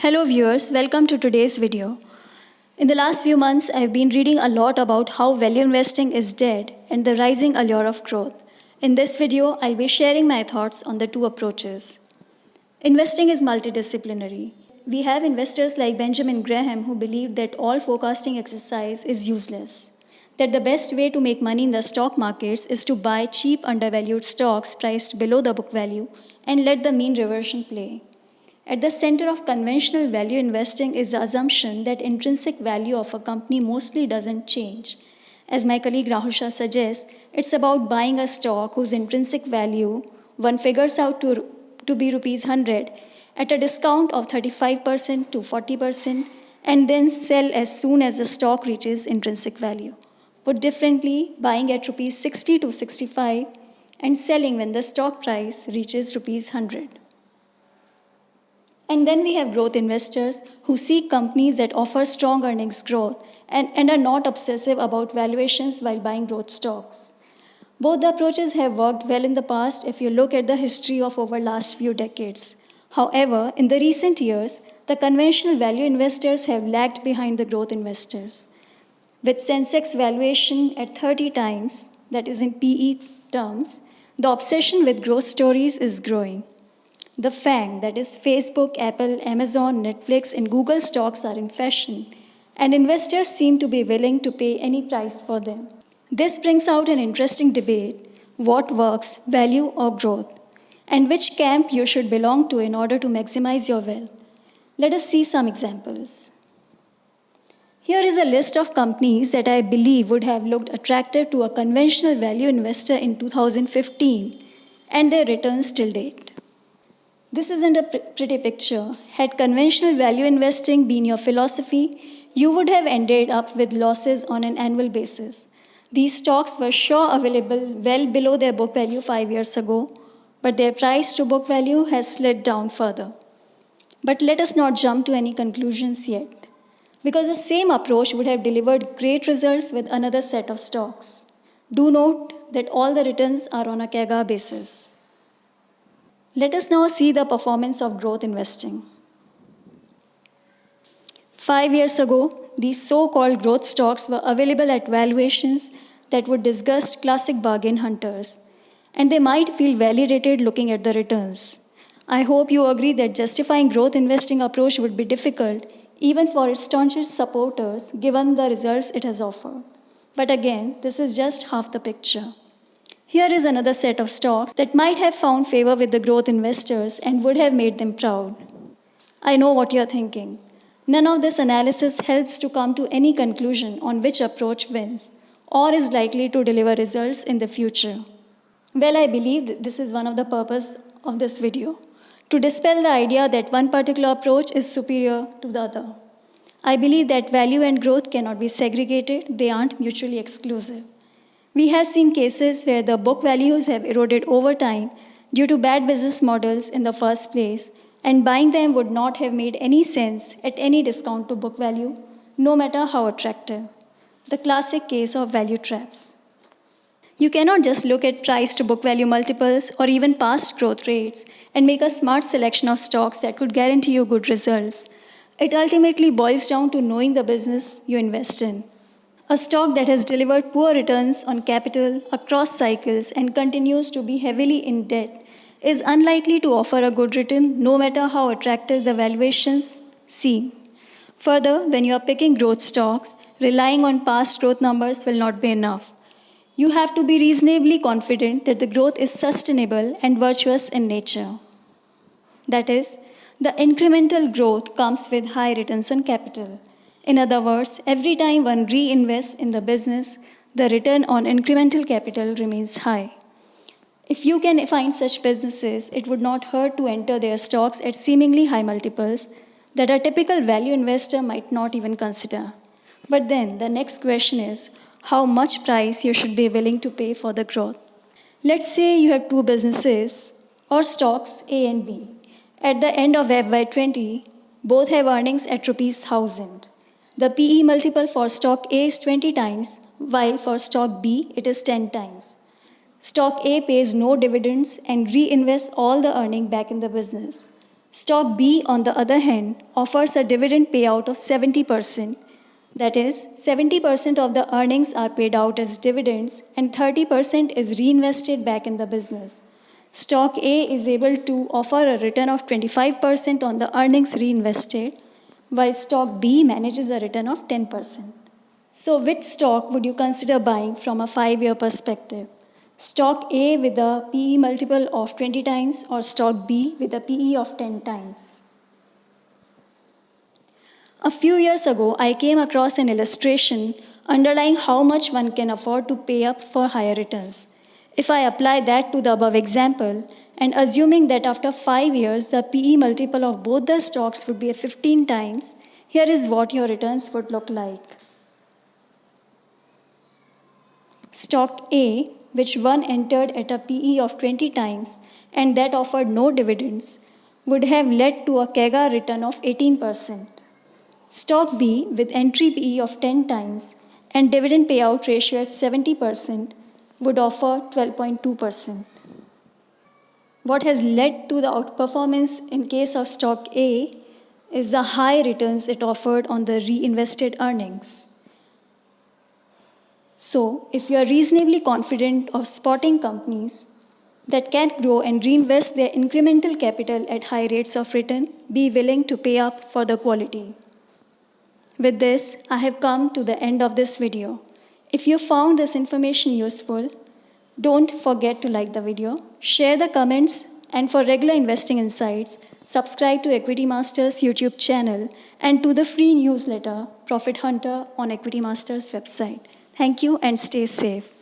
Hello viewers, welcome to today's video. In the last few months, I've been reading a lot about how value investing is dead and the rising allure of growth. In this video, I'll be sharing my thoughts on the two approaches. Investing is multidisciplinary. We have investors like Benjamin Graham who believe that all forecasting exercise is useless, that the best way to make money in the stock markets is to buy cheap undervalued stocks priced below the book value and let the mean reversion play. At the center of conventional value investing is the assumption that intrinsic value of a company mostly doesn't change. As my colleague Rahul Shah suggests, it's about buying a stock whose intrinsic value one figures out to be rupees 100 at a discount of 35% to 40% and then sell as soon as the stock reaches intrinsic value. Put differently, buying at rupees 60 to 65 and selling when the stock price reaches rupees 100. And then we have growth investors who seek companies that offer strong earnings growth and are not obsessive about valuations while buying growth stocks. Both the approaches have worked well in the past if you look at the history of over last few decades. However, in the recent years, the conventional value investors have lagged behind the growth investors. With Sensex valuation at 30 times, that is in PE terms, the obsession with growth stories is growing. The FANG, that is Facebook, Apple, Amazon, Netflix, and Google stocks are in fashion, and investors seem to be willing to pay any price for them. This brings out an interesting debate: what works, value or growth, and which camp you should belong to in order to maximize your wealth. Let us see some examples. Here is a list of companies that I believe would have looked attractive to a conventional value investor in 2015 and their returns till date. This isn't a pretty picture. Had conventional value investing been your philosophy, you would have ended up with losses on an annual basis. These stocks were sure available well below their book value 5 years ago, but their price to book value has slid down further. But let us not jump to any conclusions yet, because the same approach would have delivered great results with another set of stocks. Do note that all the returns are on a CAGR basis. Let us now see the performance of growth investing. 5 years ago, these so-called growth stocks were available at valuations that would disgust classic bargain hunters, and they might feel validated looking at the returns. I hope you agree that justifying growth investing approach would be difficult even for its staunchest supporters given the results it has offered. But again, this is just half the picture. Here is another set of stocks that might have found favor with the growth investors and would have made them proud. I know what you're thinking. None of this analysis helps to come to any conclusion on which approach wins or is likely to deliver results in the future. Well, I believe this is one of the purpose of this video, to dispel the idea that one particular approach is superior to the other. I believe that value and growth cannot be segregated, they aren't mutually exclusive. We have seen cases where the book values have eroded over time due to bad business models in the first place, and buying them would not have made any sense at any discount to book value, no matter how attractive. The classic case of value traps. You cannot just look at price to book value multiples or even past growth rates and make a smart selection of stocks that could guarantee you good results. It ultimately boils down to knowing the business you invest in. A stock that has delivered poor returns on capital across cycles and continues to be heavily in debt is unlikely to offer a good return no matter how attractive the valuations seem. Further, when you are picking growth stocks, relying on past growth numbers will not be enough. You have to be reasonably confident that the growth is sustainable and virtuous in nature. That is, the incremental growth comes with high returns on capital. In other words, every time one reinvests in the business, the return on incremental capital remains high. If you can find such businesses, it would not hurt to enter their stocks at seemingly high multiples that a typical value investor might not even consider. But then the next question is how much price you should be willing to pay for the growth. Let's say you have two businesses or stocks A and B. At the end of FY20, both have earnings at rupees 1000. The PE multiple for stock A is 20 times, while for stock B it is 10 times. Stock A pays no dividends and reinvests all the earning back in the business. Stock B, on the other hand, offers a dividend payout of 70%. That is, 70% of the earnings are paid out as dividends and 30% is reinvested back in the business. Stock A is able to offer a return of 25% on the earnings reinvested, while stock B manages a return of 10%. So, which stock would you consider buying from a 5-year perspective? Stock A with a PE multiple of 20 times or stock B with a PE of 10 times? A few years ago, I came across an illustration underlying how much one can afford to pay up for higher returns. If I apply that to the above example, and assuming that after 5 years the PE multiple of both the stocks would be 15 times, here is what your returns would look like. Stock A, which one entered at a PE of 20 times and that offered no dividends, would have led to a CAGR return of 18%. Stock B, with entry PE of 10 times and dividend payout ratio at 70%, would offer 12.2%. What has led to the outperformance in case of stock A is the high returns it offered on the reinvested earnings. So, if you are reasonably confident of spotting companies that can grow and reinvest their incremental capital at high rates of return, be willing to pay up for the quality. With this, I have come to the end of this video. If you found this information useful, don't forget to like the video, share the comments, and for regular investing insights, subscribe to Equity Masters YouTube channel and to the free newsletter Profit Hunter on Equity Masters website. Thank you and stay safe.